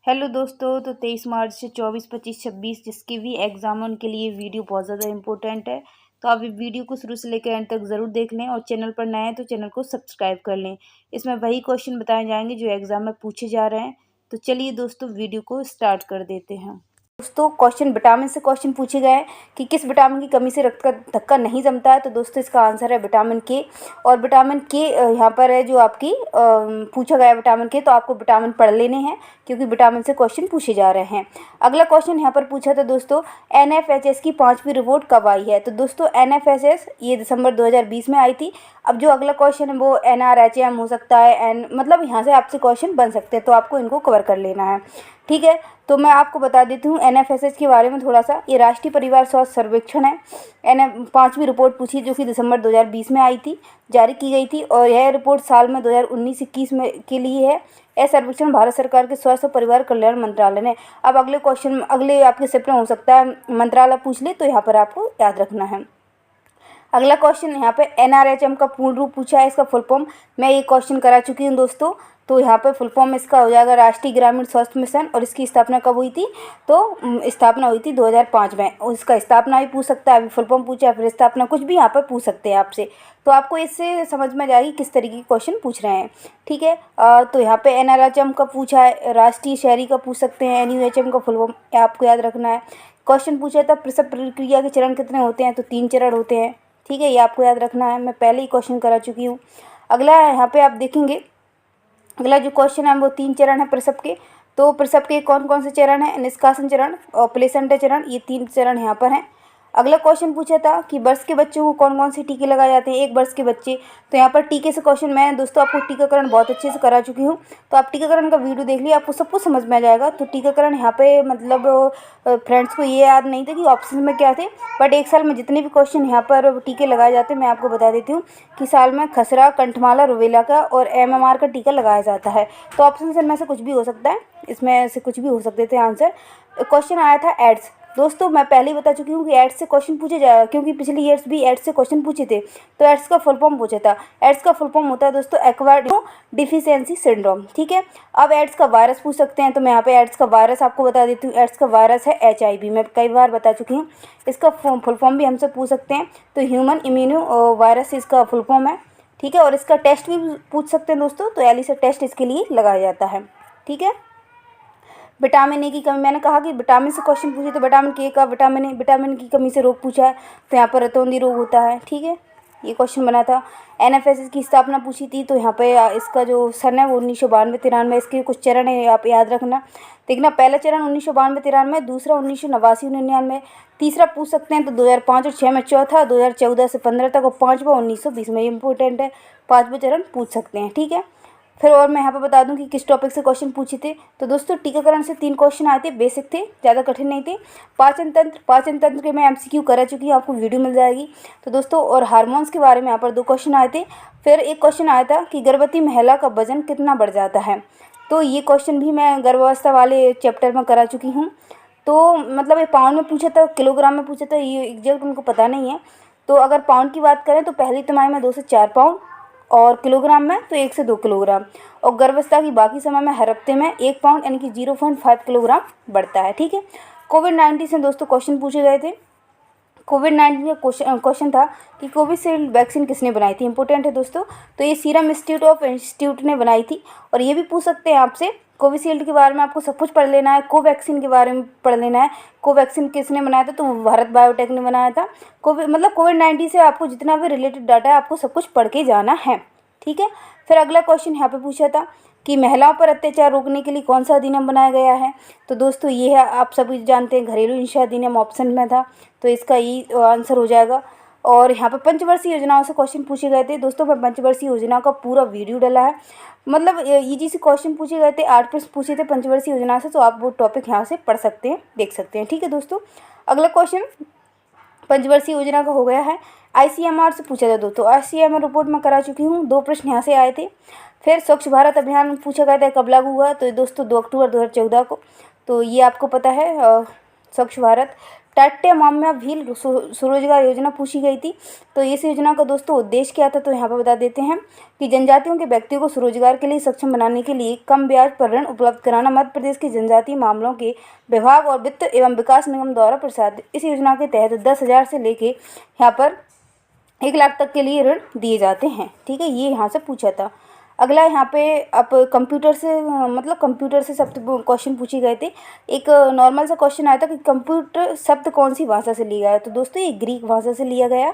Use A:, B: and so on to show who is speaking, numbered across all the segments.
A: Hello दोस्तों। तो 23 मार्च से 24, 25, 26 जिसके भी एग्ज़ाम है उनके लिए वीडियो बहुत ज़्यादा इंपॉर्टेंट है। तो आप वीडियो को शुरू से लेकर एंड तक ज़रूर देख लें और चैनल पर नए हैं तो चैनल को सब्सक्राइब कर लें। इसमें वही क्वेश्चन बताए जाएंगे जो एग्ज़ाम में पूछे जा रहे हैं। तो चलिए दोस्तों वीडियो को स्टार्ट कर देते हैं। दोस्तों क्वेश्चन विटामिन से क्वेश्चन पूछे गए हैं कि किस विटामिन की कमी से रक्त का धक्का नहीं जमता है। तो दोस्तों इसका आंसर है विटामिन के। और विटामिन के यहाँ पर है जो आपकी पूछा गया है विटामिन के, तो आपको विटामिन पढ़ लेने हैं क्योंकि विटामिन से क्वेश्चन पूछे जा रहे हैं। अगला क्वेश्चन यहाँ पर पूछा था दोस्तों, एनएफएचएस की 5वीं रिपोर्ट कब आई है। तो दोस्तों एनएफएचएस ये दिसंबर 2020 में आई थी। अब जो अगला क्वेश्चन है वो एनआरएचएम हो सकता है, मतलब यहाँ से आपसे क्वेश्चन बन सकते हैं, तो आपको इनको कवर कर लेना है। ठीक है, तो मैं आपको बता देती हूँ एनएफएसएस के बारे में थोड़ा सा। ये राष्ट्रीय परिवार स्वास्थ्य सर्वेक्षण है। 5वीं रिपोर्ट पूछी जो कि दिसंबर 2020 में आई थी, जारी की गई थी। और यह रिपोर्ट साल में 2019-21 में के लिए है। यह सर्वेक्षण भारत सरकार के स्वास्थ्य और परिवार कल्याण मंत्रालय ने। अब अगले क्वेश्चन अगले आपके शिफ्ट में हो सकता है मंत्रालय पूछ ले, तो यहाँ पर आपको याद रखना है। अगला क्वेश्चन यहाँ पे एनआरएचएम का पूर्ण रूप पूछा है, इसका फुल फॉर्म मैं ये क्वेश्चन करा चुकी हूँ दोस्तों। तो यहाँ पे फुल फॉर्म इसका हो जाएगा राष्ट्रीय ग्रामीण स्वास्थ्य मिशन। और इसकी स्थापना कब हुई थी, तो स्थापना हुई थी 2005 में। और इसका स्थापना भी पूछ सकता है, अभी फुल फॉर्म पूछा है फिर स्थापना, कुछ भी यहाँ पर पूछ सकते हैं आपसे। तो आपको इससे समझ में जाएगी किस तरीके के क्वेश्चन पूछ रहे हैं। ठीक है, तो यहाँ पे एनआरएचएम का पूछा है, राष्ट्रीय शहरी का पूछ सकते हैं, एनयूएचएम का फुल फॉर्म आपको याद रखना है। क्वेश्चन पूछा था प्रसव प्रक्रिया के चरण कितने होते हैं, तो 3 चरण होते हैं। ठीक है, ये आपको याद रखना है, मैं पहले ही क्वेश्चन करा चुकी हूँ। अगला यहाँ पे आप देखेंगे, अगला जो क्वेश्चन है वो 3 चरण है प्रसव के। तो प्रसव के कौन कौन से चरण है, निष्कासन चरण और प्लेसेंटा चरण, ये 3 चरण यहाँ पर हैं। अगला क्वेश्चन पूछा था कि वर्ष के बच्चों को कौन कौन से टीके लगाए जाते हैं, 1 वर्ष के बच्चे। तो यहाँ पर टीके से क्वेश्चन मैं दोस्तों आपको टीकाकरण बहुत अच्छे से करा चुकी हूँ, तो आप टीकाकरण का वीडियो देख लिए, आपको सब कुछ समझ में आ जाएगा। तो टीकाकरण यहाँ पे मतलब फ्रेंड्स को ये याद नहीं था कि ऑप्शन में क्या थे, बट 1 साल में जितने भी क्वेश्चन यहाँ पर टीके लगाए जाते हैं मैं आपको बता देती हूँ कि साल में खसरा, कंठमाला, रुबेला का और एमएमआर का टीका लगाया जाता है। तो ऑप्शन में से कुछ भी हो सकता है, इसमें से कुछ भी हो सकते थे आंसर। क्वेश्चन आया था एड्स। दोस्तों मैं पहले ही बता चुकी हूँ कि एड्स से क्वेश्चन पूछे जाए, क्योंकि पिछले ईयर्स भी एड्स से क्वेश्चन पूछे थे। तो एड्स का फुल फॉर्म पूछा था। एड्स का फुल फॉर्म होता है दोस्तों एक्वायर्ड डिफिशियंसी सिंड्रोम। ठीक है, अब एड्स का वायरस पूछ सकते हैं, तो मैं यहाँ पे एड्स का वायरस आपको बता देती हूँ। एड्स का वायरस है HIV, मैं कई बार बता चुकी हूँ। इसका फुल फॉर्म भी हमसे पूछ सकते हैं, तो ह्यूमन इम्यूनो वायरस इसका फुल फॉर्म है। ठीक है, और इसका टेस्ट भी पूछ सकते हैं दोस्तों, तो एलिसा टेस्ट इसके लिए लगाया जाता है। ठीक है, विटामिन ए की कमी, मैंने कहा कि विटामिन से क्वेश्चन पूछे तो विटामिन के का विटामिन की कमी से रोग पूछा है, तो यहाँ पर रतौंधी रोग होता है। ठीक है, ये क्वेश्चन बना था। एनएफएसएस की स्थापना पूछी थी, तो यहाँ पे इसका जो सन है वो 1992-93, इसके कुछ चरण है आप याद रखना। देखना, पहला चरण 1992-93, दूसरा 1989-99, तीसरा पूछ सकते हैं तो 2005 और 2006 में, चौथा 2014 से 15 तक और पाँचवा 1920 में। इंपॉर्टेंट है, 5वां चरण पूछ सकते हैं। ठीक है, फिर और मैं यहाँ पे बता दूं कि किस टॉपिक से क्वेश्चन पूछे थे। तो दोस्तों टीकाकरण से 3 क्वेश्चन आए थे, बेसिक थे, ज़्यादा कठिन नहीं थे। पाचन तंत्र के मैं एमसीक्यू करा चुकी हूँ, आपको वीडियो मिल जाएगी। तो दोस्तों और हार्मोन्स के बारे में यहाँ पर 2 क्वेश्चन आए थे। फिर एक क्वेश्चन आया था कि गर्भवती महिला का वजन कितना बढ़ जाता है। तो ये क्वेश्चन भी मैं गर्भावस्था वाले चैप्टर में करा चुकी हूँ। तो मतलब ये पाउंड में पूछा था, किलोग्राम में पूछा था, ये एग्जैक्ट उनको पता नहीं है। तो अगर पाउंड की बात करें तो पहली तिमाही में 2 से 4 पाउंड, और किलोग्राम में तो 1 से 2 किलोग्राम, और गर्भावस्था की बाकी समय में हर हफ्ते में 1 पाउंड यानी कि 0.5 किलोग्राम बढ़ता है। ठीक है, कोविड-19 से दोस्तों क्वेश्चन पूछे गए थे। कोविड-19 का क्वेश्चन था कि कोविशील्ड वैक्सीन किसने बनाई थी। इंपॉर्टेंट है दोस्तों, तो ये सीरम इंस्टीट्यूट ने बनाई थी। और ये भी पूछ सकते हैं आपसे, कोविशील्ड के बारे में आपको सब कुछ पढ़ लेना है, कोवैक्सीन के बारे में पढ़ लेना है। कोवैक्सीन किसने बनाया था, तो भारत बायोटेक ने बनाया था। कोविड-19 से आपको जितना भी रिलेटेड डाटा है आपको सब कुछ पढ़ के जाना है। ठीक है, फिर अगला क्वेश्चन यहाँ पे पूछा था कि महिलाओं पर अत्याचार रोकने के लिए कौन सा अधिनियम बनाया गया है। तो दोस्तों ये है, आप सभी जानते हैं, घरेलू हिंसा अधिनियम ऑप्शन में था, तो इसका ये आंसर हो जाएगा। और यहाँ पे पंचवर्षीय योजनाओं से क्वेश्चन पूछे गए थे दोस्तों, मैं पंचवर्षीय योजना का पूरा वीडियो डाला है, मतलब ईजी से क्वेश्चन पूछे गए थे, 8 प्रश्न पूछे थे पंचवर्षीय योजना से, तो आप वो टॉपिक यहाँ से पढ़ सकते हैं, देख सकते हैं। ठीक है दोस्तों, अगला क्वेश्चन पंचवर्षीय योजना का हो गया है। ICMR से पूछा था दोस्तों, ICMR रिपोर्ट में करा चुकी हूँ, 2 प्रश्न यहाँ से आए थे। फिर स्वच्छ भारत अभियान पूछा गया था कब लागू हुआ, तो दोस्तों 2 अक्टूबर 2014 को। तो ये आपको पता है, स्वच्छ भारत टाट्यामाम्या भील स्वरोजगार योजना पूछी गई थी। तो इस योजना का दोस्तों उद्देश्य क्या था, तो यहाँ पर बता देते हैं कि जनजातियों के व्यक्तियों को स्वरोजगार के लिए सक्षम बनाने के लिए कम ब्याज पर ऋण उपलब्ध कराना। मध्य प्रदेश के जनजातीय मामलों के विभाग और वित्त एवं विकास निगम द्वारा प्रसारित इस योजना के तहत 10,000 से लेके यहाँ पर 1 लाख तक के लिए ऋण दिए जाते हैं। ठीक है, ये यहाँ से पूछा था। अगला यहाँ पे अब कंप्यूटर से शब्द क्वेश्चन पूछे गए थे। एक नॉर्मल सा क्वेश्चन आया था कि कंप्यूटर शब्द कौन सी भाषा से लिया है, तो दोस्तों ये ग्रीक भाषा से लिया गया।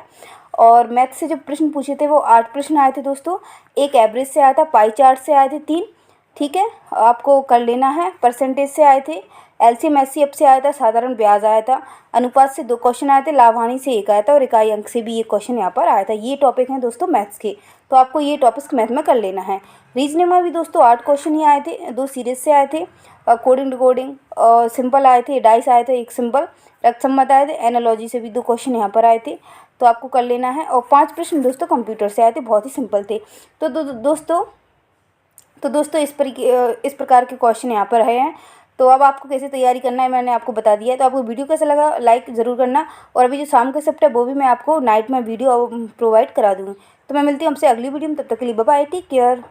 A: और मैथ से जो प्रश्न पूछे थे वो 8 प्रश्न आए थे दोस्तों। एक एवरेज से आया था, पाई चार्ट से आए थे 3। ठीक है, आपको कर लेना है। परसेंटेज से आए थे, एलसीएम एचसीएफ से आया था, साधारण ब्याज आया था, अनुपात से 2 क्वेश्चन आए थे, लाभ हानि से 1 आया था और इकाई अंक से भी 1 क्वेश्चन यहाँ पर आया था। ये टॉपिक हैं दोस्तों मैथ्स के, तो आपको ये टॉपिक्स मैथ में कर लेना है। रीजनिंग में भी दोस्तों 8 क्वेश्चन ही आए थे, 2 सीरीज से आए थे, कोडिंग डिकोडिंग सिंपल आए थे, डाइस आए थे 1 सिंपल, रकसम्मत आए थे, एनालॉजी से भी 2 क्वेश्चन यहाँ पर आए थे, तो आपको कर लेना है। और 5 प्रश्न दोस्तों कंप्यूटर से आए थे, बहुत ही सिंपल थे। तो दोस्तों इस प्रकार के क्वेश्चन यहाँ पर रहे हैं। तो अब आपको कैसे तैयारी करना है मैंने आपको बता दिया है। तो आपको वीडियो कैसा लगा लाइक ज़रूर करना, और अभी जो शाम का शिफ्ट है वो भी मैं आपको नाइट में वीडियो प्रोवाइड करा दूँगी। तो मैं मिलती हूँ आपसे अगली वीडियो में, तब तक के लिए बाय बाय, टेक केयर।